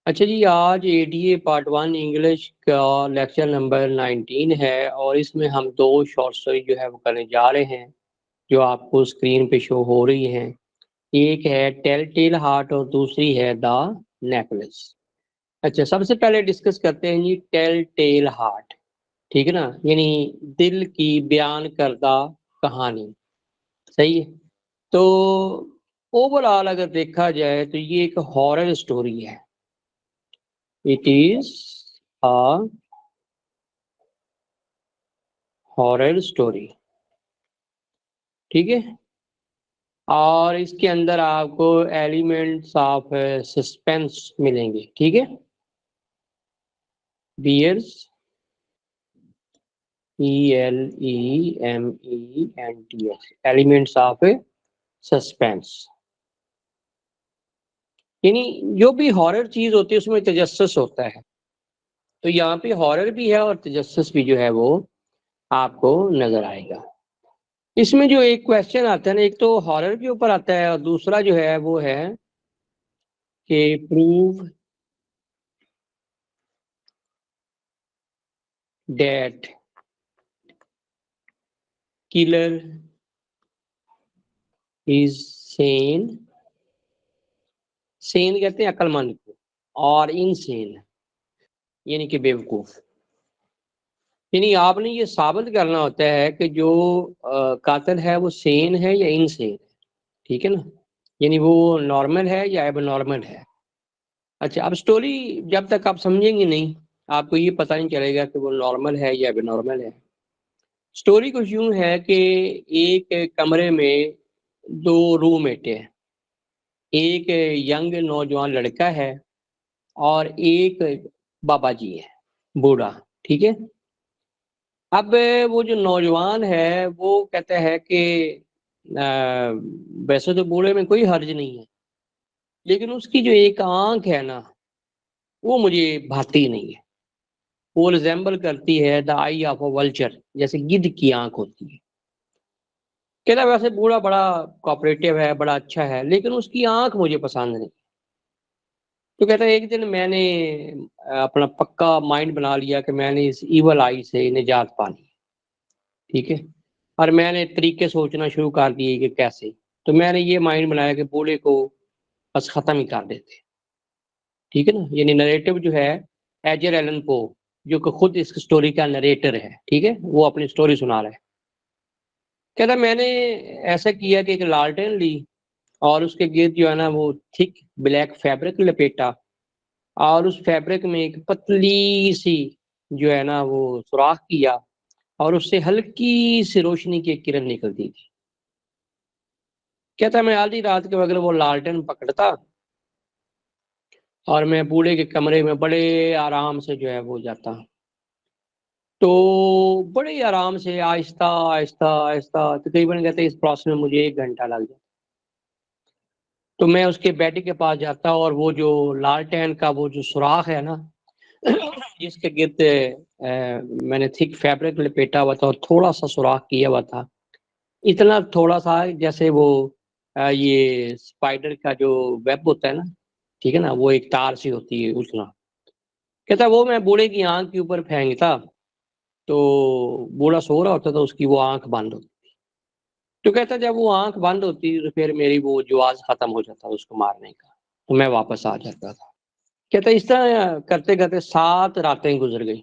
اچھا جی، آج اے D a part 1 English کا لیکچر نمبر 19 ہے، اور اس میں ہم 2 شارٹ سٹوری جو ہے وہ کرنے جا رہے ہیں جو آپ کو اسکرین پہ شو ہو رہی ہیں۔ ایک ہے ٹیل ٹیل ہارٹ اور دوسری ہے دا نیکلس۔ اچھا، سب سے پہلے ڈسکس کرتے ہیں جی ٹیل ٹیل ہارٹ، ٹھیک ہے نا، یعنی دل کی بیان کردہ کہانی، صحیح ہے۔ تو اوور آل اگر دیکھا جائے تو یہ ایک ہارر سٹوری ہے۔ It is a horror story، ٹھیک ہے، اور اس کے اندر آپ کو ایلیمنٹس آف سسپینس ملیں گے، ٹھیک ہے۔ Bears ELEMENTS elements of suspense, یعنی جو بھی ہارر چیز ہوتی ہے اس میں تجسس ہوتا ہے، تو یہاں پہ ہارر بھی ہے اور تجسس بھی جو ہے وہ آپ کو نظر آئے گا۔ اس میں جو ایک کویشچن آتا ہے نا، ایک تو ہارر کے اوپر آتا ہے اور دوسرا جو ہے وہ ہے کہ پروو دیٹ کلر از سین، سین کہتے ہیں عقل مند کو، اور انسین یعنی کہ بیوقوف، یعنی آپ نے یہ ثابت کرنا ہوتا ہے کہ جو قاتل ہے وہ سین ہے یا انسین ہے، ٹھیک ہے نا، یعنی وہ نارمل ہے یا ایب نارمل ہے۔ اچھا، اب سٹوری جب تک آپ سمجھیں گے نہیں آپ کو یہ پتہ نہیں چلے گا کہ وہ نارمل ہے یا ایب نارمل ہے۔ سٹوری کچھ یوں ہے کہ ایک کمرے میں 2 روم میٹ ہیں، ایک ینگ نوجوان لڑکا ہے اور ایک بابا جی ہے بوڑھا، ٹھیک ہے۔ اب وہ جو نوجوان ہے وہ کہتا ہے کہ ویسے تو بوڑھے میں کوئی حرج نہیں ہے، لیکن اس کی جو ایک آنکھ ہے نا وہ مجھے بھاتی نہیں ہے، وہ ریزمبل کرتی ہے دا آئی آف اے ولچر، جیسے گدھ کی آنکھ ہوتی ہے۔ کہتا ہے ویسے بوڑھا بڑا کوآپریٹو ہے، بڑا اچھا ہے، لیکن اس کی آنکھ مجھے پسند نہیں۔ تو کہتا ہے ایک دن میں نے اپنا پکا مائنڈ بنا لیا کہ میں نے اس ایول آئی سے نجات پانی، ٹھیک ہے، اور میں نے طریقے سوچنا شروع کر دیے کہ کیسے، تو میں نے یہ مائنڈ بنایا کہ بوڑھے کو بس ختم ہی کر دیتے، ٹھیک ہے نا۔ یعنی نریٹو جو ہے ایجر ایلن پو، جو کہ خود اس سٹوری کا نریٹر ہے، ٹھیک ہے، وہ اپنی سٹوری سنا رہا ہے۔ کہتا میں نے ایسا کیا کہ ایک لالٹین لی اور اس کے گرد جو ہے نا وہ تھک بلیک فیبرک لپیٹا، اور اس فیبرک میں ایک پتلی سی جو ہے نا وہ سوراخ کیا، اور اس سے ہلکی سی روشنی کی ایک کرن نکلتی تھی۔ کہتا میں آدھی رات کے بغیر وہ لالٹین پکڑتا اور میں بوڑھے کے کمرے میں بڑے آرام سے جو ہے وہ جاتا، تو بڑے آرام سے آہستہ آہستہ آہستہ تقریباً کہتے ہیں اس پروسیس میں مجھے 1 گھنٹہ لگ جاتا۔ تو میں اس کے بیڈ کے پاس جاتا اور وہ جو لالٹین کا وہ جو سوراخ ہے نا جس کے گرد میں نے تھک فیبرک لپیٹا ہوا تھا اور تھوڑا سا سوراخ کیا ہوا تھا، اتنا تھوڑا سا جیسے وہ یہ اسپائڈر کا جو ویب ہوتا ہے نا، ٹھیک ہے نا، وہ ایک تار سی ہوتی ہے اتنا۔ کہتا وہ میں بوڑھے کی آنکھ کے اوپر پھینکتا تو بوڑھا سو رہا ہوتا تھا، اس کی وہ آنکھ بند ہوتی، تو کہتا جب وہ آنکھ بند ہوتی تو پھر میری وہ جواز ختم ہو جاتا اس کو مارنے کا، تو میں واپس آ جاتا تھا۔ کہتا اس طرح کرتے کرتے 7 راتیں گزر گئی۔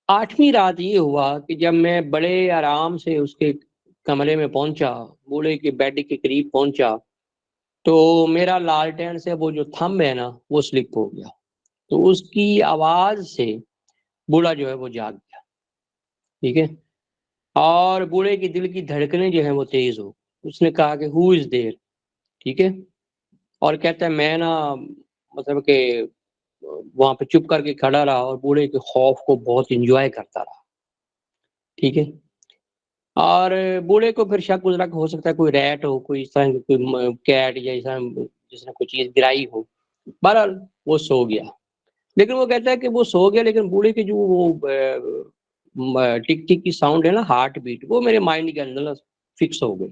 8ویں رات یہ ہوا کہ جب میں بڑے آرام سے اس کے کمرے میں پہنچا، بوڑھے کے بیڈ کے قریب پہنچا، تو میرا لالٹین سے وہ جو تھمب ہے نا وہ سلپ ہو گیا، تو اس کی آواز سے بوڑھا جو ہے وہ جاگ گیا، ٹھیک ہے، اور بوڑھے کی دل کی دھڑکنیں جو ہیں وہ تیز ہو، اس نے کہا کہ ہو از دیر، ٹھیک ہے، اور کہتا ہے میں نا مطلب کہ وہاں پہ چپ کر کے کھڑا رہا اور بوڑھے کے خوف کو بہت انجوائے کرتا رہا، ٹھیک ہے، اور بوڑھے کو پھر شک گزرا کہ ہو سکتا ہے کوئی ریٹ ہو، کوئی اس طرح کوئی کیٹ یا جس نے کوئی چیز گرائی ہو۔ بہرحال وہ سو گیا، لیکن وہ کہتا ہے کہ وہ سو گیا لیکن بوڑھے کے جو وہ ٹک ٹک کی ساؤنڈ ہے نا، ہارٹ بیٹ، وہ میرے مائنڈ کے اندر فکس ہو گئی۔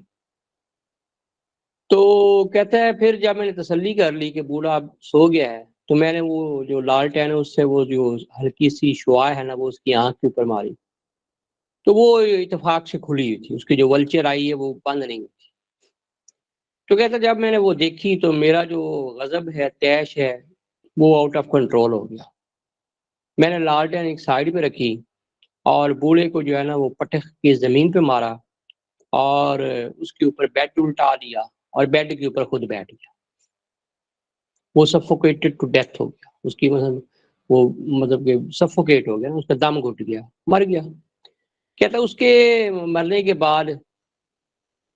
تو کہتا ہے پھر جب میں نے تسلی کر لی کہ بوڑھا اب سو گیا ہے، تو میں نے وہ جو لالٹین ہے اس سے وہ جو ہلکی سی شعاع ہے نا وہ اس کی آنکھ کے اوپر ماری، تو وہ اتفاق سے کھلی ہوئی تھی، اس کی جو ولچر آئی ہے وہ بند نہیں ہوئی تھی۔ تو کہتا جب میں نے وہ دیکھی تو میرا جو غضب ہے، تیش ہے، وہ آؤٹ آف کنٹرول ہو گیا۔ میں نے لالٹین ایک سائڈ پہ رکھی اور بوڑھے کو جو ہے نا وہ پٹخ کے زمین پہ مارا اور اس کے اوپر بیڈ الٹا دیا اور بیڈ کے اوپر خود بیٹھ گیا۔ وہ سفوکیٹڈ ٹو ڈیتھ ہو گیا، اس کی مطلب کہ سفوکیٹ ہو گیا، اس کا دم گھٹ گیا، مر گیا۔ کہتا اس کے مرنے کے بعد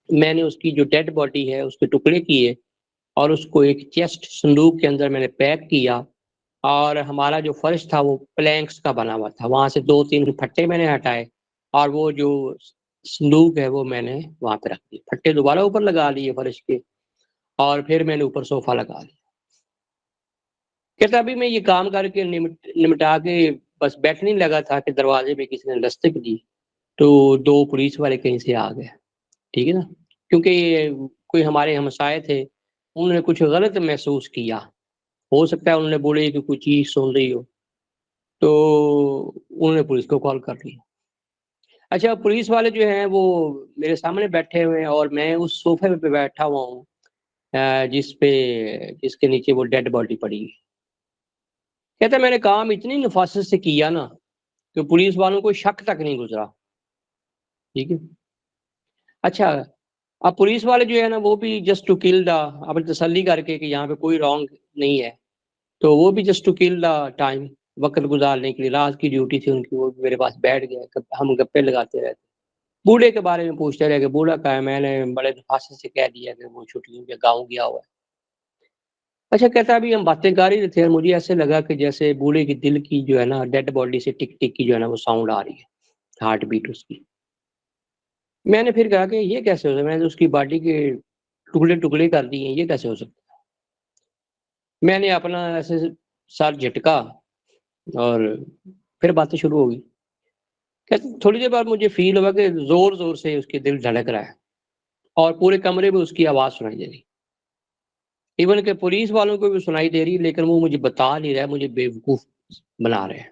میں نے اس کی جو ڈیڈ باڈی ہے اس کے ٹکڑے کیے اور اس کو ایک چیسٹ صندوق کے اندر میں نے پیک کیا، اور ہمارا جو فرش تھا وہ پلینکس کا بنا ہوا تھا، وہاں سے 2-3 پھٹے میں نے ہٹائے اور وہ جو صندوق ہے وہ میں نے وہاں پہ رکھ دی، پھٹے دوبارہ اوپر لگا لیے فرش کے، اور پھر میں نے اوپر صوفہ لگا لیا۔ کہتا ابھی میں یہ کام کر کے نمٹا کے بس بیٹھنے لگا تھا کہ دروازے پہ کسی نے دستک دی، تو 2 پولیس والے کہیں سے آ گئے، ٹھیک ہے نا، کیونکہ یہ کوئی ہمارے ہمسائے تھے، انہوں نے کچھ غلط محسوس کیا، ہو سکتا ہے انہوں نے بولے کہ کوئی چیز سن رہی ہو، تو انہوں نے پولیس کو کال کر دی۔ اچھا پولیس والے جو ہیں وہ میرے سامنے بیٹھے ہوئے ہیں اور میں اس صوفے پہ بیٹھا ہوا ہوں جس کے نیچے وہ ڈیڈ باڈی پڑی ہے۔ کہتا میں نے کام اتنی نفاست سے کیا نا کہ پولیس والوں کو شک تک نہیں گزرا، ٹھیک ہے۔ اچھا اب پولیس والے جو ہے نا وہ بھی جسٹ ٹو کل دا، اپنی تسلی کر کے کہ یہاں پہ کوئی رانگ نہیں ہے، تو وہ بھی just to kill the time, وقت گزارنے کے لیے، رات کی ڈیوٹی تھی ان کی، وہ میرے پاس بیٹھ گئے، ہم گپے لگاتے رہتے، بوڑھے کے بارے میں پوچھتے رہے کہ بوڑھا کا ہے، میں نے بڑے نفاست سے کہہ دیا کہ وہ چھٹیوں کے گاؤں گیا ہوا ہے۔ اچھا کہتا ابھی ہم باتیں کر ہی رہے تھے اور مجھے ایسے لگا کہ جیسے بوڑھے کی دل کی جو ہے نا ڈیڈ باڈی سے ٹک ٹک کی جو ہے نا وہ ساؤنڈ آ رہی ہے، ہارٹ بیٹ اس کی۔ میں نے پھر کہا کہ یہ کیسے ہو سکتا ہے، میں نے اس کی باڈی کے ٹکڑے ٹکڑے کر دیے ہیں، یہ کیسے ہو سکتا ہے۔ میں نے اپنا ایسے سر جھٹکا اور پھر باتیں شروع ہو گئی۔ کہتے تھوڑی دیر بعد مجھے فیل ہوا کہ زور زور سے اس کی دل دھڑک رہا ہے اور پورے کمرے میں اس کی آواز سنائی دے رہی، ایون کہ پولیس والوں کو بھی سنائی دے رہی، لیکن وہ مجھے بتا نہیں رہا ہے، مجھے بیوقوف بنا رہے ہیں،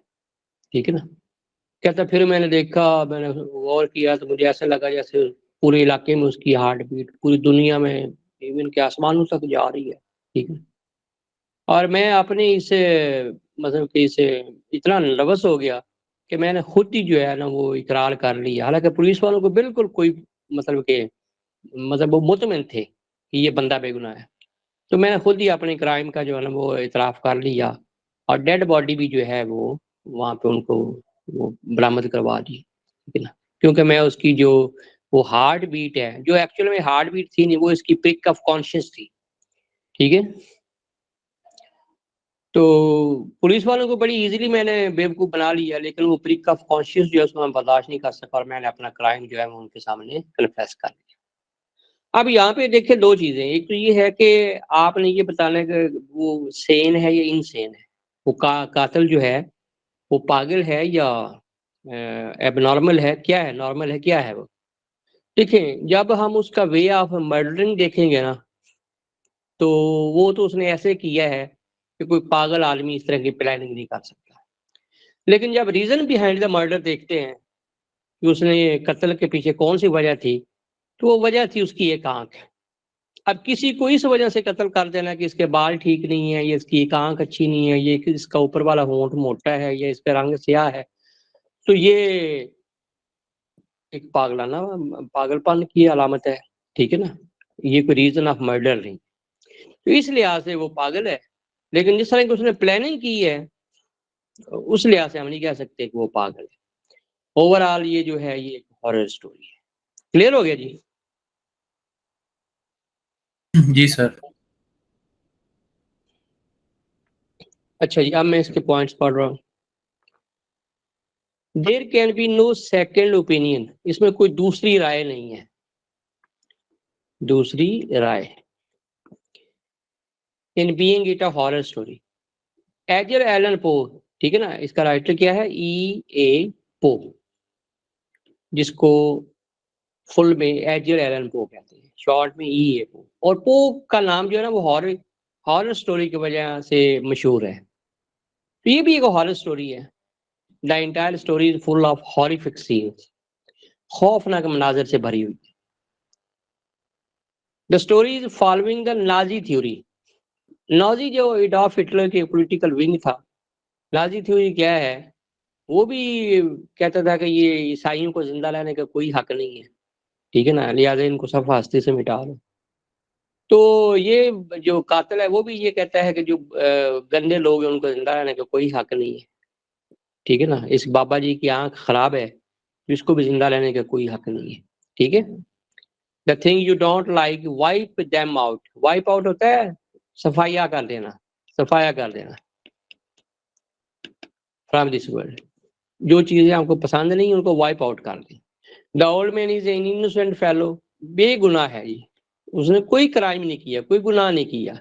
ٹھیک ہے نا۔ کہتا پھر میں نے دیکھا، میں نے غور کیا تو مجھے ایسا لگا جیسے پورے علاقے میں اس کی ہارٹ بیٹ پوری دنیا میں ایون کہ آسمانوں تک جا رہی ہے، ٹھیک ہے۔ اور میں اپنی اسے مطلب کہ اسے اتنا نروس ہو گیا کہ میں نے خود ہی جو ہے نا وہ اقرار کر لیا، حالانکہ پولیس والوں کو بالکل کوئی مطلب وہ مطمئن تھے کہ یہ بندہ بے گناہ ہے، تو میں نے خود ہی اپنے کرائم کا جو ہے نا وہ اعتراف کر لیا اور ڈیڈ باڈی بھی جو ہے وہ وہاں پہ ان کو وہ برآمد کروا دی، ٹھیک ہے نا، کیونکہ میں اس کی جو وہ ہارٹ بیٹ ہے جو ایکچوئل میں ہارٹ بیٹ تھی نہیں، وہ اس کی پرک آف کانشیس تھی، ٹھیک ہے۔ تو پولیس والوں کو بڑی ایزیلی میں نے بیوقوف بنا لیا، لیکن وہ پرک آف کانشیس جو ہے اس کو میں برداشت نہیں کر سکا اور میں نے اپنا کرائم جو ہے وہ ان کے سامنے کنفیس کر لیا۔ اب یہاں پہ دیکھیں 2 چیزیں، ایک تو یہ ہے کہ آپ نے یہ بتانا ہے کہ وہ سین ہے یا انسین ہے، وہ قاتل جو ہے وہ پاگل ہے یا ایب نارمل ہے، کیا ہے، نارمل ہے، کیا ہے وہ۔ دیکھیں جب ہم اس کا وے آف مرڈرنگ دیکھیں گے نا تو وہ تو اس نے ایسے کیا ہے کہ کوئی پاگل آدمی اس طرح کی پلاننگ نہیں کر سکتا، لیکن جب ریزن بیہائنڈ دا مرڈر دیکھتے ہیں کہ اس نے قتل کے پیچھے کون سی وجہ تھی، تو وہ وجہ تھی اس کی ایک آنکھ۔ اب کسی کو اس وجہ سے قتل کر دینا کہ اس کے بال ٹھیک نہیں ہے، یا اس کی ایک آنکھ اچھی نہیں ہے، یہ اس کا اوپر والا ہونٹ موٹا ہے، یا اس کا رنگ سیاہ ہے، تو یہ ایک پاگل پن کی علامت ہے، ٹھیک ہے نا، یہ کوئی ریزن آف مرڈر نہیں، تو اس لحاظ سے وہ پاگل ہے، لیکن جس طرح کہ اس نے پلاننگ کی ہے اس لحاظ سے ہم نہیں کہہ سکتے کہ وہ پاگل ہے۔ اوور آل یہ جو ہے یہ ایک ہارر سٹوری ہے۔ کلیئر ہو گیا جی؟ جی سر۔ اچھا جی، اب میں اس کے پوائنٹس پڑھ رہا ہوں۔ There can be no second opinion, اس میں کوئی دوسری رائے نہیں ہے، دوسری رائے in being it a horror story. ایجر ایلن پو، ٹھیک ہے نا، اس کا رائٹر کیا ہے، اے پو، جس کو فل میں ایجر ایلن پو کہتے ہیں، شارٹ میں اے پو، اور پو کا نام جو ہے نا وہ ہارر سٹوری کی وجہ سے مشہور ہے. تو یہ بھی ایک ہارر سٹوری ہے. The entire story is full of horrific sense, خوفناک مناظر سے بھری ہوئی. The story is following the Nazi theory. Nazi جو ایڈولف ہٹلر کے پولیٹیکل ونگ تھا، نازی تھیوری کیا ہے، وہ بھی کہتا تھا کہ یہ عیسائیوں کو زندہ لانے کا کوئی حق نہیں ہے، ٹھیک ہے نا، لہٰذا ان کو سب ہستی سے مٹا دو. تو یہ جو قاتل ہے وہ بھی یہ کہتا ہے کہ جو گندے لوگ ہیں ان کو زندہ لانے کا کوئی حق نہیں ہے، ٹھیک ہے نا. اس بابا جی کی آنکھ خراب ہے، اس کو بھی زندہ لینے کا کوئی حق نہیں ہے، ٹھیک ہے. The thing you don't like wipe them out. Wipe out ہوتا ہے صفائیہ کر دینا، صفایا کر دینا فرام دس ورلڈ. جو چیزیں آپ کو پسند نہیں ان کو وائپ آؤٹ کر دیں. The old man is an innocent fellow. بے گناہ ہے یہ، اس نے کوئی کرائم نہیں کیا، کوئی گناہ نہیں کیا،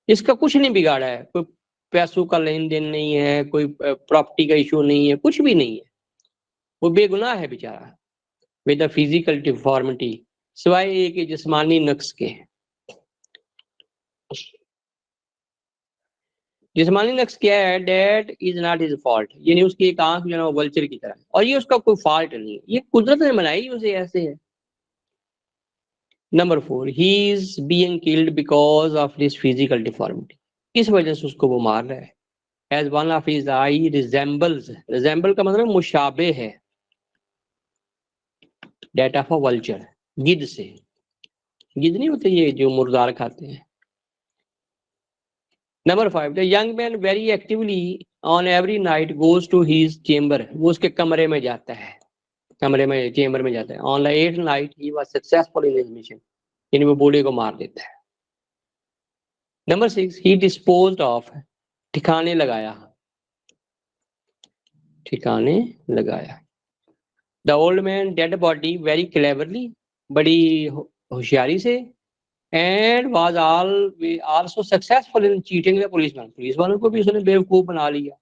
اس کا کچھ نہیں بگاڑا ہے، کوئی پیسوں کا لین دین نہیں ہے، کوئی پراپرٹی کا ایشو نہیں ہے، کچھ بھی نہیں ہے، وہ بے گناہ ہے بیچارہ. ود اے فزیکل ڈیفارمٹی، سوائے ایک جسمانی نقص کے. جسمانی نقص کیا ہے؟ That is not his fault, یعنی اس کی ایک آنکھ جو ہے وہ ولچر کی طرح ہے، اور یہ اس کا کوئی فالٹ نہیں ہے، یہ قدرت نے بنائی اسے ایسے ہے. Number 4، he is being killed because of this physical deformity. اس وجہ سے اس کو وہ مار رہا ہے. As one of his eye resembles, resemble کا مطلب مشابہ ہے، ڈیٹ آف اے ولچر، گدھ سے. گدھ نہیں ہوتے یہ جو مردار کھاتے ہیں. نمبر 5، the young man very actively on every night goes to his chamber. وہ اس کے کمرے میں جاتا ہے، کمرے میں چیمبر میں جاتا ہے. on the 8th night he was successful in his mission، یعنی وہ بوڑھے کو مار دیتا ہے. نمبر 6، he disposed of، ٹھکانے لگایا، ٹھکانے لگایا. the old man dead body very cleverly، بڑی ہوشیاری سے. and was also successful in cheating the policeman، police والوں کو بھی اس نے بیوقوف بنا لیا.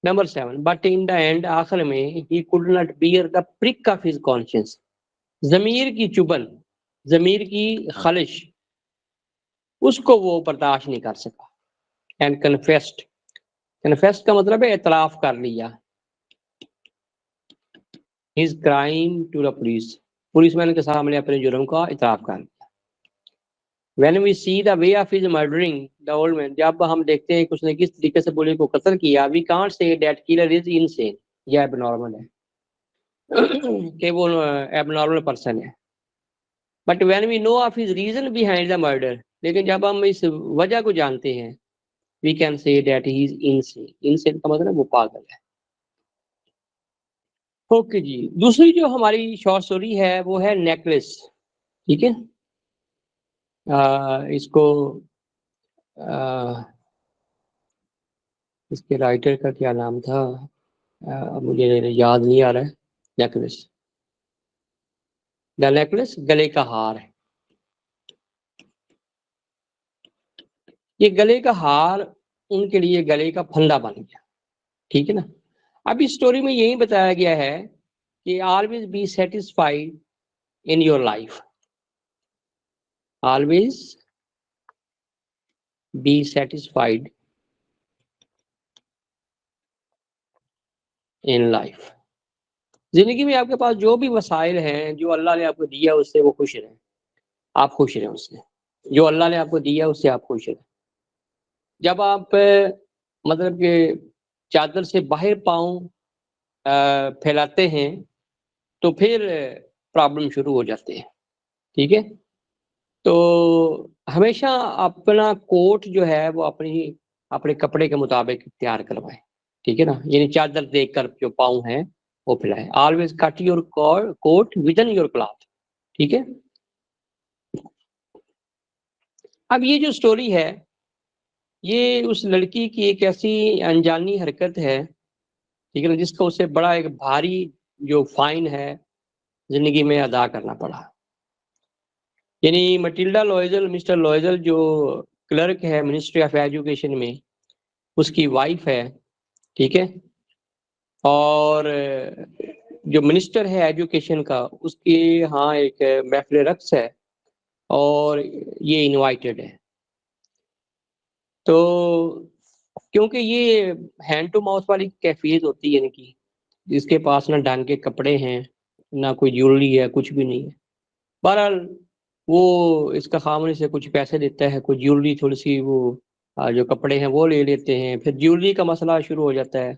Number 7، but in the end، آخر میں he could not bear the prick of his conscience، ضمیر کی چبھن، ضمیر کی خلش، اس کو وہ برداشت نہیں کر سکا. and confessed کا مطلب ہے اعتراف کر لیا، his crime to the policeman کے سامنے اپنے جرم کا اعتراف کر لیا. when we see the way of his murdering the old man، جب ہم دیکھتے ہیں کہ اس نے کس طریقے سے بوڑھے کو قتل کیا، we can't say that killer is insane، یہ abnormal ہے کہ وہ abnormal person ہے. but when we know of his reason behind the murder، لیکن جب ہم اس وجہ کو جانتے ہیں، we can say that he is insane. insane کا مطلب وہ پاگل ہے. اوکے جی، دوسری جو ہماری شارٹ سٹوری ہے وہ ہے نیکلس، ٹھیک ہے. اس کو اس کے رائٹر کا کیا نام تھا، مجھے یاد نہیں آ رہا ہے. نیکلس، دا نیکلس، گلے کا ہار. یہ گلے کا ہار ان کے لیے گلے کا پھندا بن گیا، ٹھیک ہے نا. اب اس سٹوری میں یہی بتایا گیا ہے کہ always be satisfied in your life، always be satisfied in life. زندگی میں آپ کے پاس جو بھی وسائل ہیں، جو اللہ نے آپ کو دیا اس سے وہ خوش رہیں، آپ خوش رہیں اس سے. جو اللہ نے آپ کو دیا اس سے آپ خوش رہیں. جب آپ مطلب کہ چادر سے باہر پاؤں پھیلاتے ہیں تو پھر پرابلم شروع ہو جاتے ہیں، ٹھیک ہے. تو ہمیشہ اپنا کوٹ جو ہے وہ اپنے کپڑے کے مطابق تیار کروائیں، ٹھیک ہے نا، یعنی چادر دیکھ کر جو پاؤں ہیں وہ پھیلائیں. Always cut your coat within your cloth, ٹھیک ہے. اب یہ جو سٹوری ہے یہ اس لڑکی کی ایک ایسی انجانی حرکت ہے، ٹھیک ہے نا، جس کو اسے بڑا ایک بھاری جو فائن ہے زندگی میں ادا کرنا پڑا. یعنی مٹلڈا لوئزل، مسٹر لوئزل جو کلرک ہے منسٹری آف ایجوکیشن میں، اس کی وائف ہے، ٹھیک ہے. اور جو منسٹر ہے ایجوکیشن کا، اس کی ہاں ایک محفل رقص ہے، اور یہ انوائٹڈ ہے. تو کیونکہ یہ ہینڈ ٹو ماؤتھ والی کیفیت ہوتی ہے ان کی، جس کے پاس نہ ڈھنگ کے کپڑے ہیں، نہ کوئی جیولری ہے، کچھ بھی نہیں ہے. بہرحال وہ اس کا خامن سے کچھ پیسے دیتا ہے، کوئی جیولری تھوڑی سی، وہ جو کپڑے ہیں وہ لے لیتے ہیں. پھر جیولری کا مسئلہ شروع ہو جاتا ہے.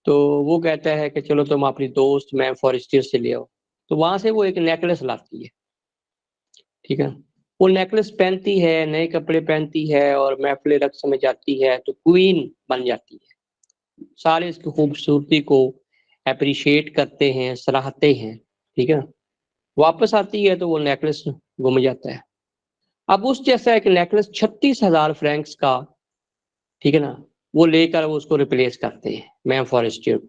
تو وہ کہتا ہے کہ چلو تم اپنی دوست میم فارسٹر سے لے آؤ. تو وہاں سے وہ ایک نیکلس لاتی ہے، ٹھیک ہے. وہ نیکلس پہنتی ہے، نئے کپڑے پہنتی ہے اور محفل رقص میں جاتی ہے تو کوئین بن جاتی ہے. سارے اس کی خوبصورتی کو اپریشیٹ کرتے ہیں، سراہتے ہیں، ٹھیک ہے. واپس آتی ہے تو وہ نیکلس گم جاتا ہے. اب اس جیسا ایک نیکلس 36,000 فرینکس کا، ٹھیک ہے نا، وہ لے کر وہ اس کو ریپلیس کرتے ہیں میم فارسٹر کو.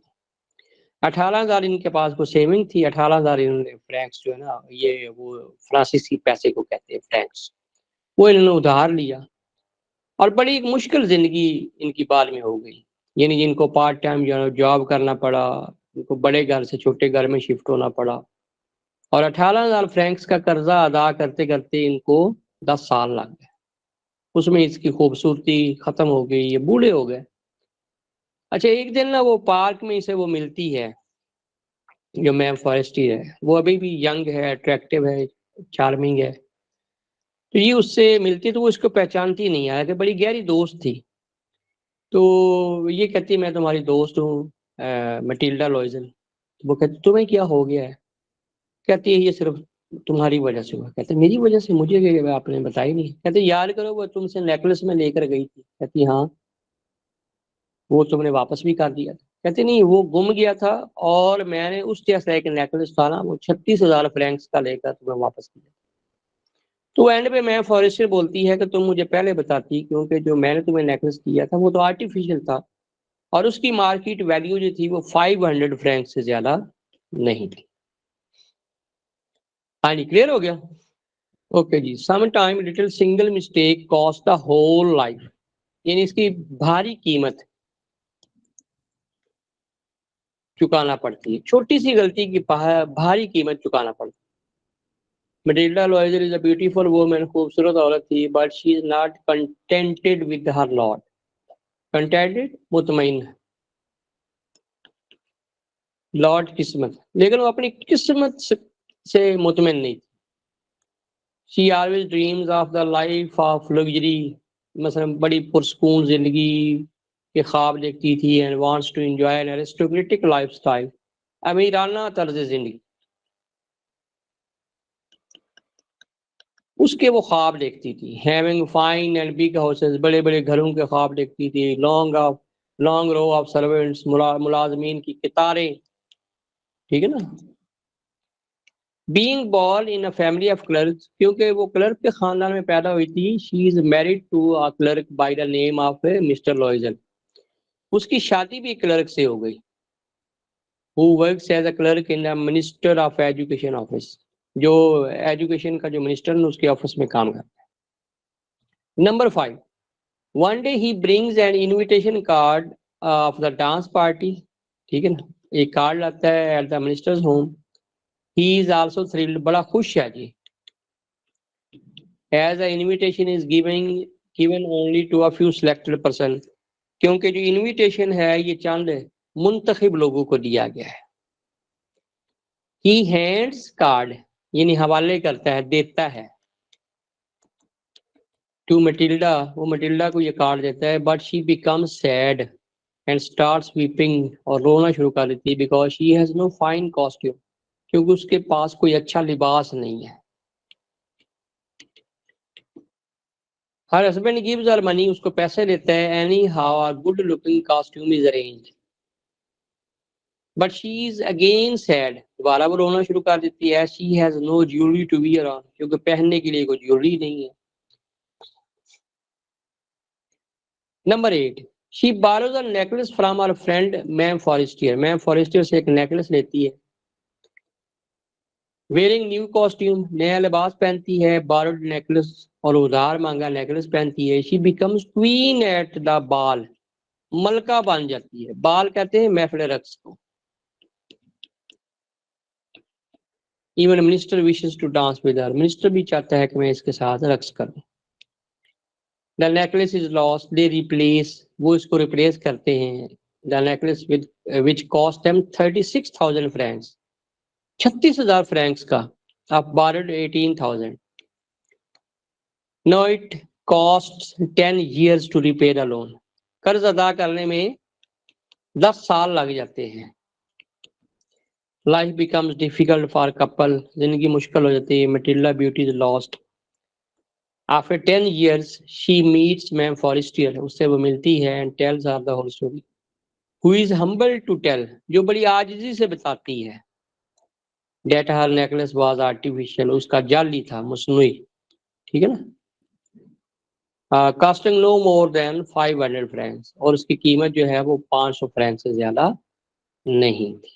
18,000 ان کے پاس کو سیونگ تھی. 18,000 انہوں نے فرینکس جو ہے نا، یہ وہ فرانسیسی پیسے کو کہتے ہیں فرینکس، وہ انہوں نے ادھار لیا. اور بڑی مشکل زندگی ان کی بعد میں ہو گئی. یعنی جن کو پارٹ ٹائم جاب کرنا پڑا، ان کو بڑے گھر سے چھوٹے گھر میں شفٹ ہونا پڑا. اور 18,000 فرینکس کا قرضہ ادا کرتے کرتے ان کو 10 سال لگ گئے. اس میں اس کی خوبصورتی ختم ہو گئی، یہ بوڑھے ہو گئے. اچھا ایک دن نا وہ پارک میں اسے وہ ملتی ہے جو میم فارسٹی ہے. وہ ابھی بھی ینگ ہے، اٹریکٹیو ہے، چارمنگ ہے. تو یہ اس سے ملتی تو وہ اس کو پہچانتی نہیں ہے کہ بڑی گہری دوست تھی. تو یہ کہتی میں تمہاری دوست ہوں مٹیلڈا لوئزن. وہ کہتی تمہیں کیا ہو گیا ہے؟ کہتی ہے یہ صرف تمہاری وجہ سے ہوا. کہتے میری وجہ سے؟ مجھے آپ نے بتائی نہیں. کہتے یاد کرو وہ تم سے نیکلس میں لے کر گئی تھی. کہتی ہاں. وہ تم نے واپس بھی کر دیا تھا. کہتے نہیں وہ گم گیا تھا اور میں نے اس جیسا ایک نیکلس تھا نا، وہ 36,000 فرینکس کا لے کر تمہیں واپس کیا. تو اینڈ پہ میں فارسٹر بولتی ہے کہ تم مجھے پہلے بتاتی، کیونکہ جو میں نے تمہیں نیکلس کیا تھا وہ تو آرٹیفیشل تھا اور اس کی مارکیٹ ویلیو جو تھی وہ 500 فرینک سے زیادہ نہیں تھی. ہاں جی کلیئر ہو گیا. اوکے جی. Some time little single mistake cost the whole life. یعنی اس کی بھاری قیمت چکانا پڑتی ہے، چھوٹی سی غلطی کی بھاری قیمت چکانا پڑتی ہے. مٹیلڈا لوئزر از اے بیوٹیفل وومن. خوبصورت عورت تھی. But she is not contented with her lot. Contented مطمئن، لاٹ قسمت، لیکن وہ اپنی قسمت سے مطمئن نہیں تھی. She always dreams of the life of luxury. مثلا بڑی پرسکون زندگی کے خواب دیکھتی تھی. And wants to enjoy an aristocratic life style. امیرانہ طرز زندگی، اس کے وہ خواب دیکھتی تھی. Having fine and big houses. بڑے بڑے گھروں کے خواب دیکھتی تھی. Long row of servants. ملازمین کی قطاریں، ٹھیک ہے نا. Being born in a family of clerks. کیونکہ وہ کلرک کے خاندان میں پیدا ہوئی تھی. She is married to a clerk by the name of mister Loisel. اس کی شادی بھی کلرک سے ہو گئی. who works as a clerk in the Minister of Education office. جو ایجوکیشن کا جو منسٹر ہے اس کے آفس میں کام کرتا ہے. Number 5. One day he brings an invitation card of the dance party. ٹھیک ہے نا، ایک کارڈ لاتا ہے at the minister's home. He is also thrilled. بڑا خوش ہے جی. As the invitation is given only to a few selected person. کیونکہ جو انویٹیشن ہے یہ چند منتخب لوگوں کو دیا گیا ہے. He hands card یعنی حوالے کرتا ہے، دیتا ہے. To Matilda. وہ مٹلڈا کو یہ کارڈ دیتا ہے. But she becomes sad and starts weeping. اور رونا شروع کر دیتی ہے. Because she has no fine costume. کیونکہ اس کے پاس کوئی اچھا لباس نہیں ہے. Her husband gives her money. اس کو پیسے دیتا ہے. Anyhow a good looking costume is arranged. But she is again sad. دوبارہ وہ رونا شروع کر دیتی ہے. She has no jewelry to wear on. کیونکہ پہننے کے لیے کوئی جیولری نہیں ہے. Number 8. She borrows a necklace from her friend ma'am forester. Ma'am forester سے ایک نیکلس لیتی ہے. Wearing new costume. نیا لباس پہنتی ہے. Borrowed necklace. اور ادھار مانگا نیکلس پہنتی ہے. She becomes queen at the ball. ملکہ بن جاتی ہے. بال کہتے ہیں محفل رقص کو. Even minister wishes to dance with her. Minister بھی چاہتا ہے کہ میں اس کے ساتھ رقص کروں. The necklace is lost. They replace. وہ اس کو ریپلیس کرتے ہیں. The necklace which cost them 36,000 francs. 36,000 francs کا. Of borrowed 18,000. Now it costs 10 years to repay the loan. قرض ادا کرنے میں 10 سال لگ جاتے ہیں. Life becomes difficult for couple. زندگی مشکل ہو جاتی ہے. Matilda beauty is lost. After 10 years, she meets Ma'am Forestier. اس سے وہ ملتی ہے and tells her the whole story. Who is humble to tell. جو بڑی عاجزی سے بتاتی ہے. That her necklace was artificial. اس کا جعلی تھا, مصنوعی. ٹھیک ہے نا. Costing no more than 500 francs. اور اس کی قیمت جو ہے وہ 500 فرینک سے زیادہ نہیں تھی.